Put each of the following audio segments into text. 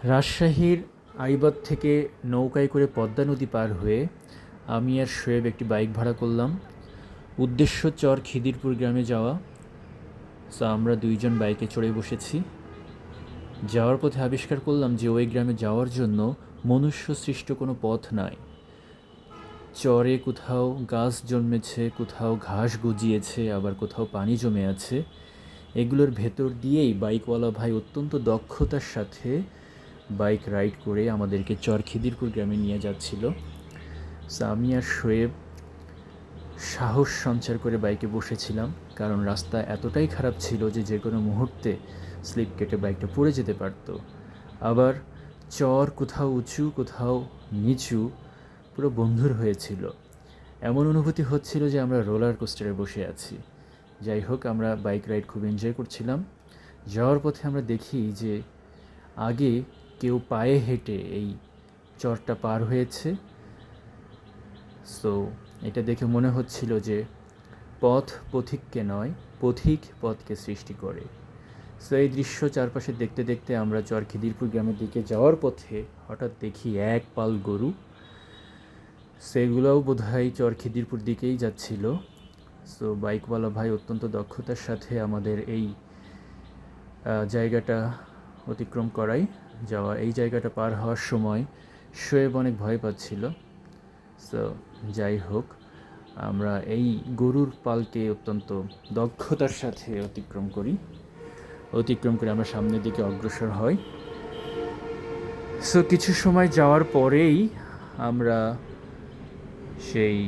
রাজশাহীর আইবাদ থেকে নৌকায় করে পদ্মা নদী পার হয়ে আমি আর শোয়েব একটি বাইক ভাড়া করলাম। উদ্দেশ্য চর খিদিরপুর গ্রামে যাওয়া। সো আমরা দুইজন বাইকে চড়ে বসেছি। যাওয়ার পথে আবিষ্কার করলাম যে ওই গ্রামে যাওয়ার জন্য মনুষ্য সৃষ্ট কোনো পথ নাই। চরে কোথাও গাছ জন্মেছে, কোথাও ঘাস গজিয়েছে, আবার কোথাও পানি জমে আছে। এগুলোর ভেতর দিয়েই বাইকওয়ালা ভাই অত্যন্ত দক্ষতার সাথে বাইক রাইড করে আমাদেরকে চর খিদিরপুর গ্রামে নিয়ে যাচ্ছিল। সো আমি আর শোয়েব সাহস সঞ্চার করে বাইকে বসেছিলাম, কারণ রাস্তা এতটাই খারাপ ছিল যে কোনো মুহূর্তে স্লিপ কেটে বাইকটা পড়ে যেতে পারত। আবার চর কোথাও উঁচু, কোথাও নিচু, পুরো বন্ধুর হয়েছিল। এমন অনুভূতি হচ্ছিল যে আমরা রোলার কোস্টারে বসে আছি। যাই হোক, আমরা বাইক রাইড খুব এনজয় করছিলাম। যাওয়ার পথে আমরা দেখি যে আগে কেউ পায়ে হেঁটে এই চরটা পার হয়েছে। সো এটা দেখে মনে হচ্ছিল যে পথ পথিককে নয়, পথিক পথকে সৃষ্টি করে। সো এই দৃশ্য চারপাশে দেখতে দেখতে আমরা চর খিদিরপুর গ্রামের দিকে যাওয়ার পথে হঠাৎ দেখি এক পাল গরু। সেগুলোও বোধহয় চর খিদিরপুর দিকেই যাচ্ছিল। সো বাইকওয়ালা ভাই অত্যন্ত দক্ষতার সাথে আমাদের এই জায়গাটা অতিক্রম করাই এই জায়গাটা পার হওয়ার সময় শোয়েব অনেক ভয় পাচ্ছিল। সো যাই হোক, আমরা এই গরুর পালকে অত্যন্ত দক্ষতার সাথে অতিক্রম করে আমরা সামনের দিকে অগ্রসর হই। সো কিছু সময় যাওয়ার পরেই আমরা সেই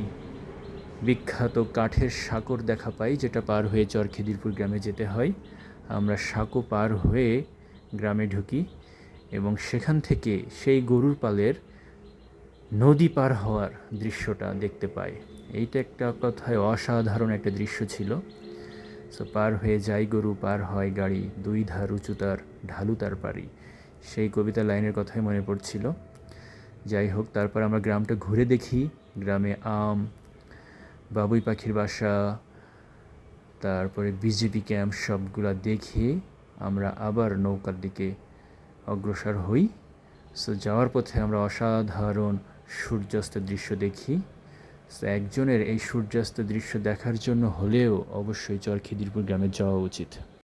বিখ্যাত কাঠের সাঁকোর দেখা পাই, যেটা পার হয়ে চর খিদিরপুর গ্রামে যেতে হয়। আমরা সাঁকো পার হয়ে গ্রামে ঢুকি এবং সেখান থেকে সেই গরুর পালের নদী পার হওয়ার দৃশ্যটা দেখতে পাই। এইটা একটা কথায় অসাধারণ একটা দৃশ্য ছিল। সো পার হয়ে যাই গরু, পার হয় গাড়ি, দুই ধার উঁচু তার, ঢালু তার পারি, সেই কবিতা লাইনের কথাই মনে পড়ছিল। যাই হোক, তারপর আমরা গ্রামটা ঘুরে দেখি। গ্রামে আম, বাবুই পাখির বাসা, তারপরে বিজেপি ক্যাম্প, সবগুলা দেখে আমরা আবার নৌকার দিকে অগ্রসর হই। সো যাওয়ার পথে আমরা অসাধারণ সূর্যাস্তের দৃশ্য দেখি। সো একজনের এই সূর্যাস্তের দৃশ্য দেখার জন্য হলেও অবশ্যই চর খিদিরপুর গ্রামে যাওয়া উচিত।